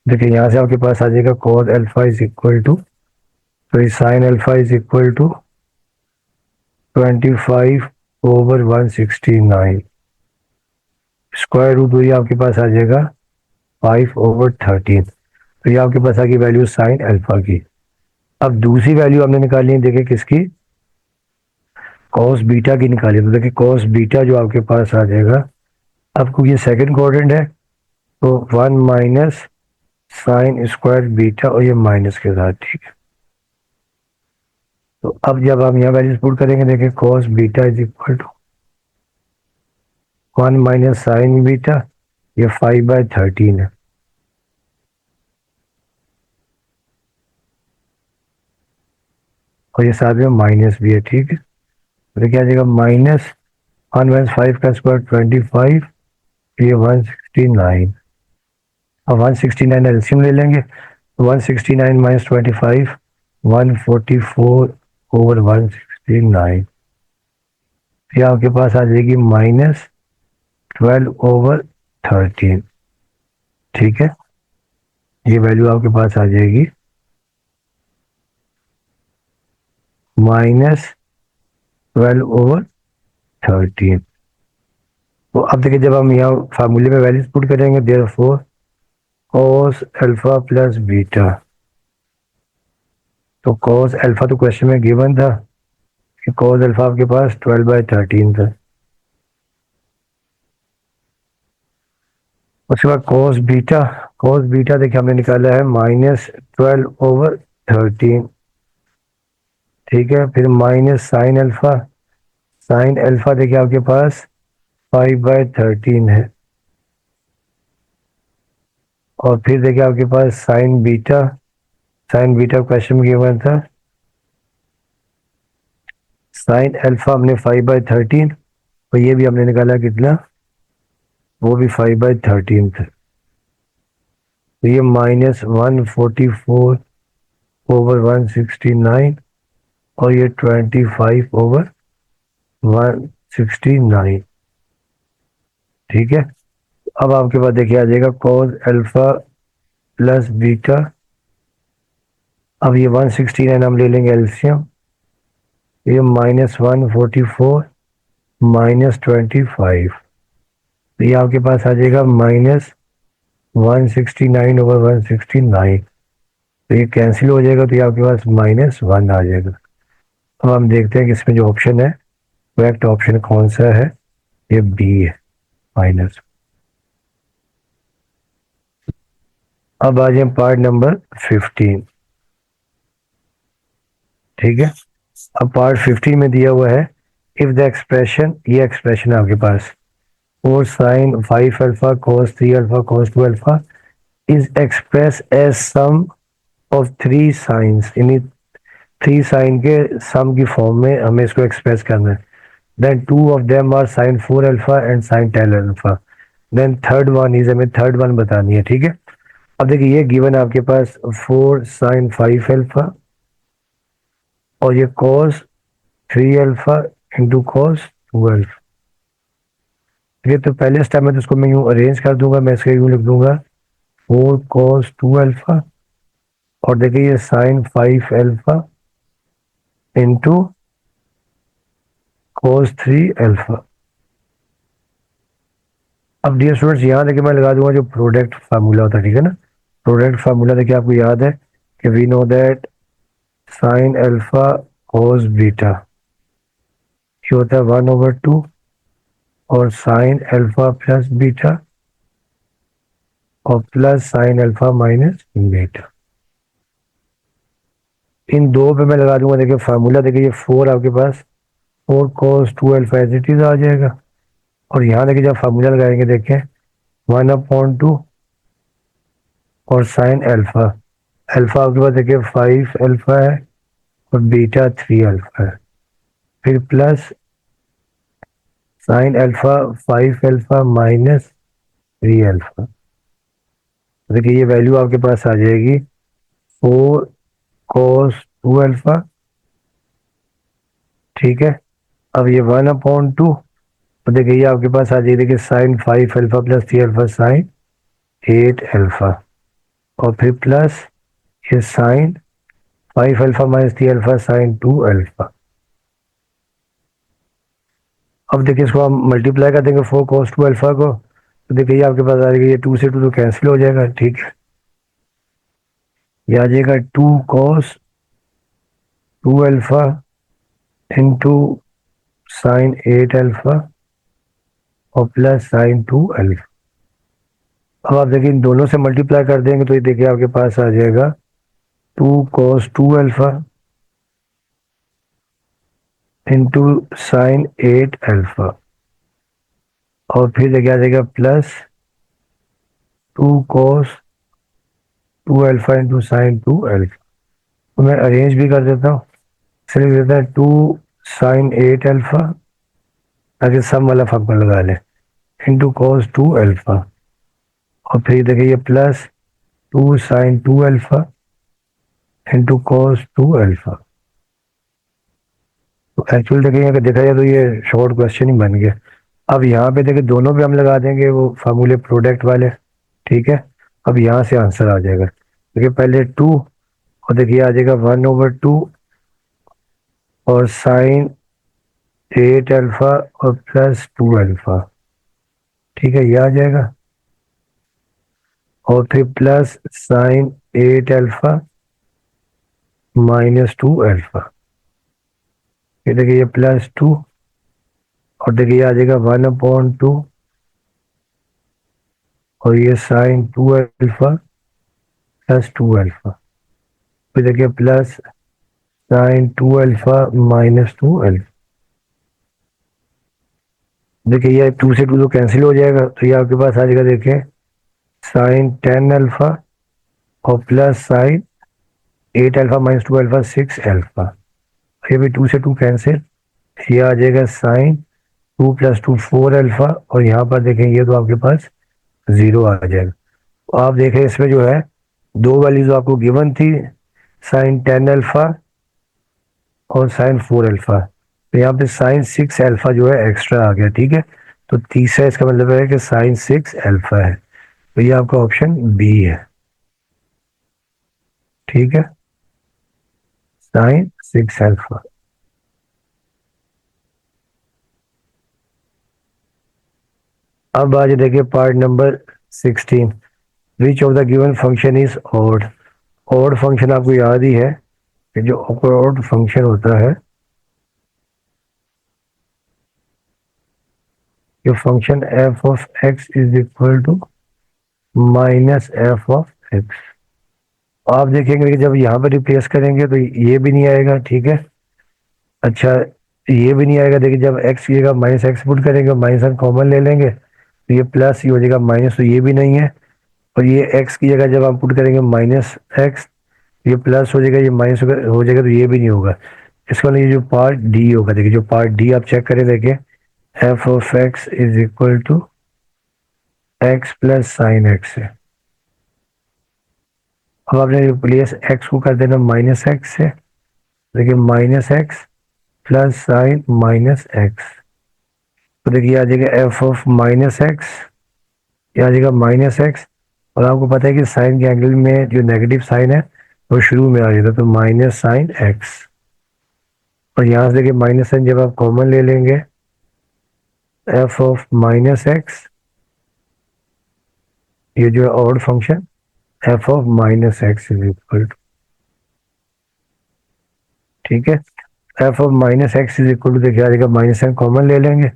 देखिए यहाँ से आपके पास आ जाएगा cos alpha is equal to, तो ये sine alpha is equal to 25 over 169, square root हुई आपके पास आ जाएगा 5/13। तो ये आपके पास आ गई वैल्यू साइन अल्फा की। अब दूसरी वैल्यू हमने निकाली है, देखिए किसकी, cos बीटा की निकाली। तो देखिए cos बीटा जो आपके पास आ जाएगा, आपको ये सेकंड क्वाड्रेंट है तो 1 माइनस साइन स्क्वायर बीटा और ये माइनस के साथ। ठीक है, तो अब जब हम यहाँ वैल्यूज पुट करेंगे देखिए cos beta is equal to 1 minus sine beta, ये 5/13 है और ये साथ में माइनस भी है। ठीक है, तो क्या आ जाएगा माइनस 1 माइनस 5 का स्क्वायर 25, ये 169। अब 169 एलसीएम ले लेंगे, 169 माइनस 25 144 ओवर 169, ये आपके पास आ जाएगी -12/13। ठीक है, ये वैल्यू आपके पास आ जाएगी -12/13। तो अब देखिए जब हम यहाँ फार्मूले में वैल्यूज पुट करेंगे therefore cos alpha plus beta, तो cos अल्फा तो क्वेश्चन में गिवन था कि cos अल्फा आपके पास 12/13 था। उसके बाद cos बीटा देखिए हमने निकाला है -12/13। ठीक है, फिर माइनस साइन अल्फा देखिए आपके पास 5/13 है और फिर देखिए आपके पास साइन बीटा क्वेश्चन में गिवन था, साइन अल्फा हमने 5/13 और ये भी हमने निकाला कितना, वो भी 5/13 था। तो ये -144 ओवर 169 और ये 25 ओवर 169। ठीक है, अब आपके पास देखिए आ जाएगा cos अल्फा प्लस बीटा। अब ये 169 हम ले लेंगे एलसीएम, ये -144 -25, तो ये आपके पास आ जाएगा -169 ओवर 169। तो ये कैंसिल हो जाएगा, तो ये आपके पास -1 आ जाएगा। अब हम देखते हैं कि इसमें जो ऑप्शन है करेक्ट ऑप्शन कौन सा है, ये बी है माइनस। अब आ जाए पार्ट नंबर 15। ठीक है, अब पार्ट 15 में दिया हुआ है इफ द एक्सप्रेशन, ये एक्सप्रेशन आपके पास 4 sin 5 alpha cos 3 alpha cos 2 alpha is expressed as sum of 3 sines, यानी 3 साइन के सम की फॉर्म में हमें इसको एक्सप्रेस करना है. Then 2 of them are sin 4 alpha and sin 10 alpha. Then third one is, हमें थर्ड वन बतानी है. ठीक है, अब देखिए ये गिवन है आपके पास 4 sin 5 alpha और ये cos 3 alpha into cos 2 alpha. ठीक है, तो पहले स्टेप में तो इसको मैं यूं अरेंज कर दूंगा. मैं इसके यूं लिख दूंगा 4 cos 2 alpha और देखिए ये sin 5 alpha into cos 3 alpha. अब डियर स्टूडेंट्स यहाँ देखिए मैं लगा दूंगा जो प्रोडक्ट फार्मूला होता है. ठीक है ना, प्रोडक्ट फार्मूला देखिए आपको याद है कि we know that sine alpha cos beta ये होता है 1/2 और साइन अल्फा प्लस बीटा और plus sine alpha minus beta. इन दो पे मैं लगा दूंगा देखिए फार्मूला. देखिए ये 4 आपके पास 4 cos 2 alpha as it is आ जाएगा और यहाँ देखिए जब फार्मूला लगाएंगे देखें 1/2 और साइन अल्फा. अल्फा आपके पास देखिए 5 अल्फा है और बीटा 3 अल्फा है. फिर plus sine alpha 5 alpha minus 3 alpha. देखिए ये वैल्यू आपके पास आ जाएगी 4 cos 2 अल्फा. ठीक है, अब ये 1/2 तो देखिए ये आपके पास आ जाएगी देखिए sine 5 alpha plus 3 alpha sine 8 alpha और फिर प्लस ये sine 5 alpha minus 3 alpha sine 2 alpha. अब देखिए इसको हम मल्टीप्लाई कर देंगे 4 cos 2 अल्फा को तो देखिए ये आपके पास आ जाएगा ये 2 से 2 तो कैंसिल हो जाएगा. ठीक है, ये आ जाएगा 2 cos 2 alpha into sine 8 alpha और प्लस साइन 2 अल्फा. अब आप देखिए इन दोनों से मल्टीप्लाई कर देंगे तो ये देखिए आपके पास आ जाएगा 2 cos 2 alpha into sine 8 alpha और फिर देखिए आ जाएगा plus 2 cos 2 alpha into sine 2 alpha. तो मैं अरेंज भी कर देता हूँ. सिर्फ देता है 2 साइन 8 अल्फा ताकि सम वाला फंक्शन लगा लें इंटू cos 2 अल्फा और फिर देखिए ये plus 2 sine 2 alpha into cos 2 alpha. तो एक्चुअल देखिए अगर देखा जाए तो ये शॉर्ट क्वेश्चन ही बन गया. अब यहाँ पे देखिए दोनों पे हम लगा देंगे वो फार्मूले प्रोडक्ट वाले. ठीक है, अब यहाँ से आंसर आ जाएगा. देखिए पहले 2 और देखिए आ जाएगा 1/2 और साइन 8 अल्फा और प्लस 2 अल्फा. ठीक है, ये आ जाएगा और फिर plus sign 8 alpha minus 2 alpha. ये देखिए ये प्लस 2 और देखिए आ जाएगा 1/2 और ये साइन 2 अल्फा प्लस 2 अल्फा. फिर देखिए plus sign 2 alpha minus 2 alpha. देखिए ये 2 से 2 तो कैंसिल हो जाएगा तो ये आपके पास आ जाएगा देखिए साइन 10 अल्फा और plus sign 8 alpha minus 2 alpha 6 alpha. ये भी 2 से 2 कैंसिल. ये आ जाएगा साइन 2 प्लस 2 4 अल्फा और यहाँ पर देखें ये तो आपके पास 0 आ जाएगा. तो आप देखें इसमें जो है दो वैल्यूज आपको गिवन थी साइन 10 अल्फा और साइन 4 अल्फा. तो यहाँ पे साइन 6 अल्फा जो है एक्स्ट्रा आ गया. ठीक है, तो तीसरा इसका मतलब है कि साइन 6 अल्फा है. तो ये आपका ऑप्शन बी है. ठीक है, साइन 6 अल्फा. अब आज देखिए part number 16. Which of the given function is odd. Odd function आपको याद ही है कि जो ऑड फंक्शन होता है कि function f of x is equal to minus f of x. आप देखेंगे कि जब यहाँ पर रिप्लेस करेंगे तो ये भी नहीं आएगा. ठीक है, अच्छा ये भी नहीं आएगा. देखिए जब एक्स कीजिएगा माइनस एक्स पुट करेंगे माइनस वन कॉमन ले लेंगे तो ये प्लस, ये हो जाएगा माइनस, तो ये भी नहीं है। और ये एक्स की जगह जब आप पुट करेंगे माइनस एक्स, ये प्लस हो जाएगा, ये माइनस हो जाएगा, तो ये भी नहीं होगा। इसका मतलब ये जो पार्ट डी होगा, देखिए जो पार्ट डी आप चेक करें, देखिए f of x is equal to x plus sine x है। अब आपने रिप्लेस एक्स को कर देना माइनस एक्स से, देखिए minus x plus sign minus x, तो देखिए आ जाएगा एफ ऑफ माइनस एक्स, ये आ जाएगा माइनस एक्स। और आपको पता है कि साइन के एंगल में जो नेगेटिव साइन है वो शुरू में आ जाता है, तो माइनस साइन एक्स। और यहाँ से देखिए माइनस साइन जब आप कॉमन ले लेंगे, एफ ऑफ माइनस एक्स, ये जो है odd function, f of minus x is equal to, ठीक है, f of minus x is equal to, देखिए आ जाएगा माइनस साइन कॉमन ले लेंगे,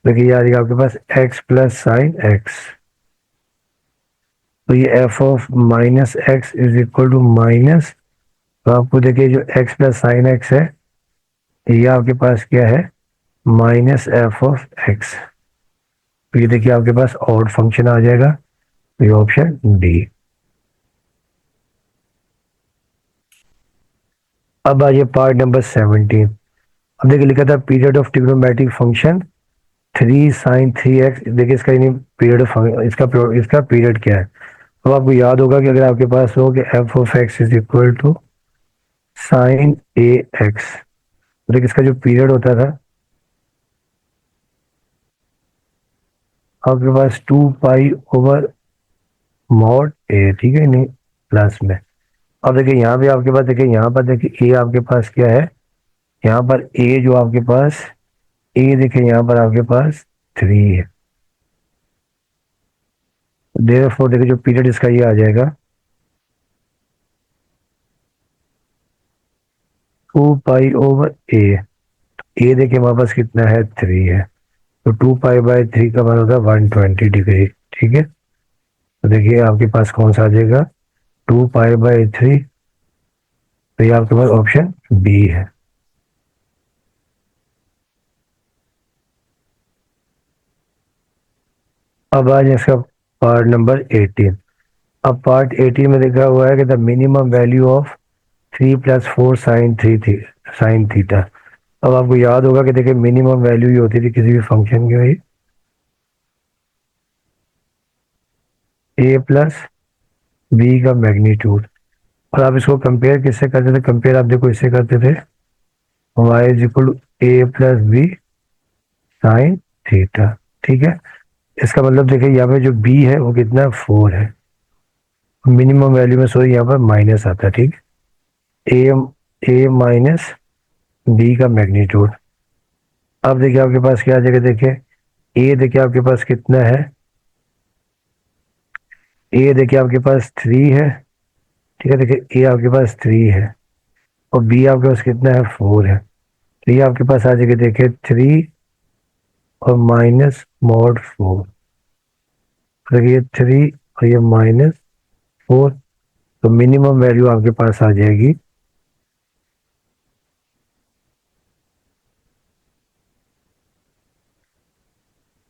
देखिए ये आ जाएगा आपके पास एक्स प्लस साइन एक्स। तो ये f of minus x is equal to minus, तो आपको देखिए जो एक्स प्लस साइन एक्स है, ये आपके पास क्या है, माइनस एफ ऑफ एक्स। तो ये देखिए आपके पास ऑड फंक्शन आ जाएगा, तो ये ऑप्शन डी। अब आइए पार्ट नंबर 17। अब देखिए लिखा था period of trigonometric function 3 sin 3x, देखिए इसका पीरियड इसका पीरियड क्या है। अब आपको याद होगा कि अगर आपके पास हो कि f of x is equal to sine a x, देखिए इसका जो पीरियड होता था आपके पास 2 पाई ओवर मॉड ए, ठीक है, नहीं प्लस में। अब देखिए यहाँ पे आपके पास, देखिए यहाँ पर देखिए ए आपके पास क्या है, यहाँ पर ए जो आपके पास, ए देखिए यहाँ पर आपके पास 3 है, देयरफॉर देखिए जो पीरियड इसका ये आ जाएगा 2 पाई ओवर ए देखिए हमारे पास कितना है, 3 है, तो 2 पाई बाय 3 का मान होगा 120 डिग्री, ठीक है। तो देखिए आपके पास कौन सा आ जाएगा, 2 पाई बाय 3, तो ये आपके पास ऑप्शन बी है। अब आज इसका पार्ट नंबर 18। अब पार्ट 18 में लिखा हुआ है कि the minimum value of 3 + 4 sin 3 sine theta. अब आपको याद होगा कि देखिए मिनिमम वैल्यू ही होती थी किसी भी फंक्शन की, वही ए प्लस बी का मैग्नीट्यूड। और आप इसको कंपेयर किससे करते थे, कंपेयर आप देखो इससे करते थे, y is equal to a plus b sine theta, ठीक है। इसका मतलब देखिए यहाँ पे जो बी है वो कितना, 4 है, मिनिमम वैल्यू में सॉरी यहाँ पर माइनस आता है, ठीक है, ए माइनस बी का मैग्नीट्यूड। अब देखिए आपके पास क्या आ जाएगा, देखिए ए देखिए आपके पास कितना है, ए देखिए आपके पास 3 है, ठीक है, देखिए ए आपके पास 3 है और बी आपके पास कितना है, 4 है, तो ये आपके पास आ जाएगा देखिए 3 और माइनस मॉड 4, देखिए 3 और ये -4, तो मिनिमम वैल्यू आपके पास आ जाएगी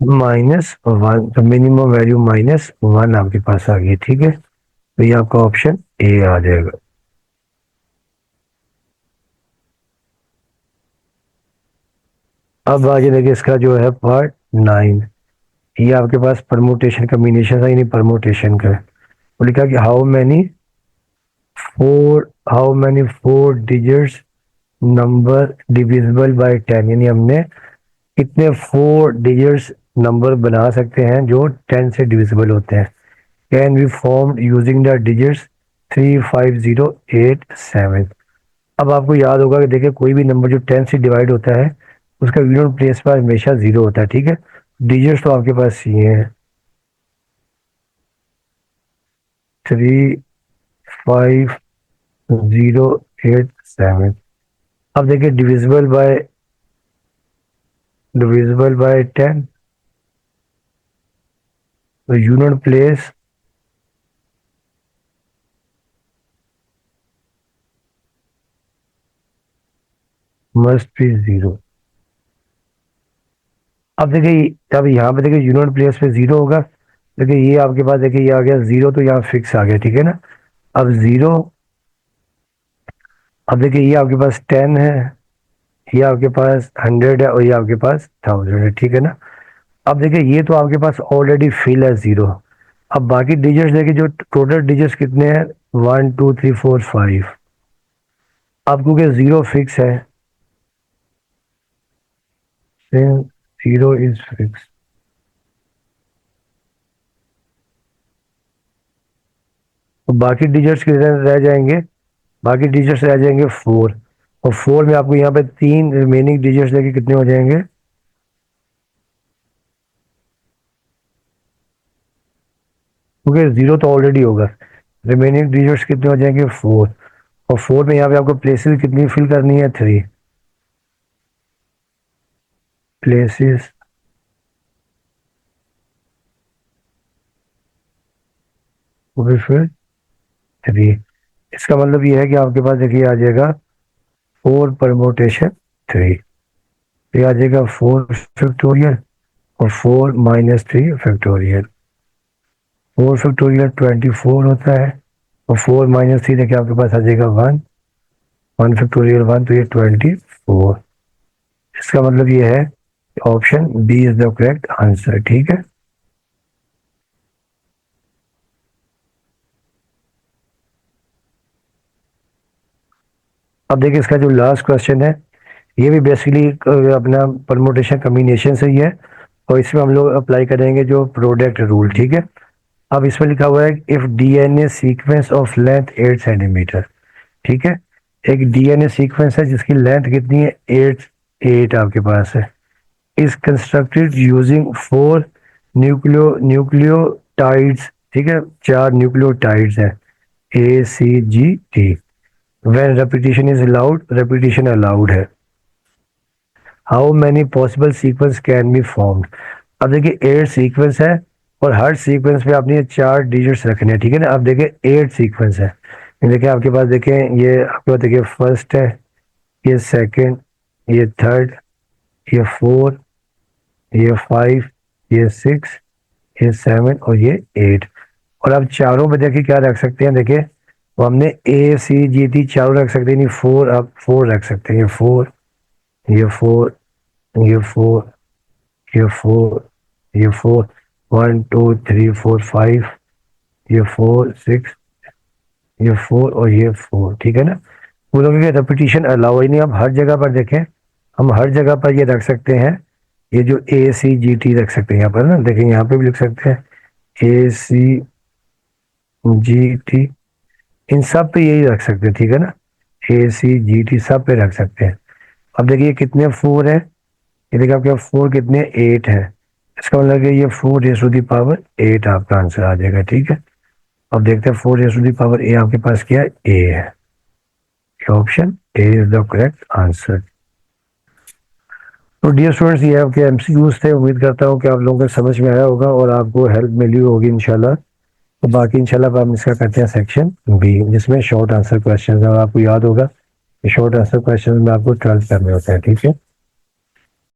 -1, तो मिनिमम वैल्यू -1 आपके पास आ गई, ठीक है, तो ये आपका ऑप्शन ए आ जाएगा। अब आगे देखिए इसका जो है पार्ट 9, ये आपके पास परमुटेशन कम्बिनेशन है, यानी परमुटेशन का है। वो लिखा कि how many 4 digits number divisible by 10, यानी हमने कितने 4 डिजिट्स नंबर बना सकते हैं जो 10 से डिविजिबल होते हैं। Can be formed using the digits 3 5 0 8 7। अब आपको याद होगा कि देखिए कोई भी नंबर जो 10 से डिवाइड होता है उसका यूनिट प्लेस पर हमेशा 0 होता है, ठीक है। डिजिट्स तो आपके पास ये हैं 3 5 0 8 7। अब देखिए डिविजिबल बाय 10, तो यूनिट प्लेस मस्ट बी 0। अब देखिए, अब यहाँ पे देखिए यूनिट प्लेस पे जीरो होगा। देखिए ये आपके पास, देखिए ये आ गया जीरो, तो यहाँ फिक्स आ गया, ठीक है ना। अब जीरो, अब देखिए ये आपके पास 10 है, ये आपके पास 100 है, और ये आपके पास 1000 है, ठीक है ना। अब देखिए ये तो आपके पास ऑलरेडी फिल है जीरो। अब बाकी डिजिट्स देखिए, जो टोटल डिजिट्स कितने हैं, 1 2 3 4 5। अब क्योंकि जीरो फिक्स है, जीरो इज फिक्स, तो बाकी डिजिट्स कितने रह जाएंगे, बाकी डिजिट्स रह जाएंगे 4। और 4 में आपको यहाँ पे तीन रिमेनिंग डिजिट्स लेके कितने हो जाएंगे, क्योंकि जीरो तो ऑलरेडी होगा, रिमेनिंग डिजिट्स कितने हो जाएंगे 4। और 4 में यहाँ पे आपको प्लेसेस कितनी फिल करनी है, 3 प्लेसेस, वो भी फिर 3। इसका मतलब ये है कि आपके पास देखिए आ जाएगा 4 परमोटेशन 3, ये आ जाएगा 4 फैक्टोरियल, और 4 - 3 फैक्टोरियल। 4 फैक्टोरियल 24 होता है, और 4 - 3 देखिए आपके पास आ जाएगा 1, 1 फैक्टोरियल 1, तो ये 24। इसका मतलब ये है option B is the correct answer, ठीक है। अब देखिए इसका जो लास्ट क्वेश्चन है, ये भी बेसिकली अपना परमुटेशन कम्बिनेशन से ही है, और इसमें हम लोग अप्लाई करेंगे जो प्रोडक्ट रूल, ठीक है। अब इसमें लिखा हुआ है if DNA sequence of length 8 centimetre, ठीक है। एक डीएनए सीक्वेंस है जिसकी लेंथ कितनी है, 8 आपके पास है, इज कंस्ट्रक्टेड यूजिंग 4 न्यूक्लियोटाइड्स, ठीक है, 4 न्यूक्लियोटाइड्स है, ACGT। When repetition is allowed, repetition allowed है, how many possible sequence can be formed. अब देखिए 8 सीक्वेंस है, और हर सीक्वेंस पे आपने ये 4 डिजिट्स रखने हैं, ठीक है ना। अब देखिए 8 सीक्वेंस है, ये देखिए आपके पास, देखें ये आपके पास देखिए फर्स्ट है, ये सेकंड, ये थर्ड, ये 4, ये 5, ये 6, ये 7, और ये 8। और अब चारों में देखिए क्या रख सकते हैं, देखिए वो हमने ACGT चारों रख सकते हैं, नहीं 4, अब 4 रख सकते हैं, ये 4, ये 4, ये 4, ये 4, ये 4, 1 2 3 4 5, ये 4 6, ये 4, और ये 4, ठीक है ना। वो लोगों के रेपिटेशन अलाउ ही नहीं। अब हर जगह पर देखें, हम हर जगह पर ये रख सकते हैं, ये जो ACGT रख सकते हैं यहाँ पर ना, देखें यहाँ पे भी लिख सकते हैं ACGT, इन सब पे यही रख सकते हैं, ठीक है ना, ACGT सब पे रख सकते हैं। अब देखिए कितने 4 है, ये देखिए आपके 4 कितने 8 है, इसका मतलब है ये 4 raised to the power 8 आपका आंसर आ जाएगा, ठीक है। अब देखते हैं 4 raised to the power आपके पास क्या है, A है, option A is the correct answer. तो डियर स्टूडेंट्स, ये आपके MCQs थे, उम्मीद करता हूँ कि आप लोगों को समझ में आया होगा और आपको हेल्प मिली होगी इंशाल्लाह। तो बाकी इंशाल्लाह हम इसका करते हैं सेक्शन बी, जिसमें शॉर्ट आंसर क्वेश्चन, और आपको याद होगा कि शॉर्ट आंसर क्वेश्चन में आपको 12 करने होते हैं, ठीक है।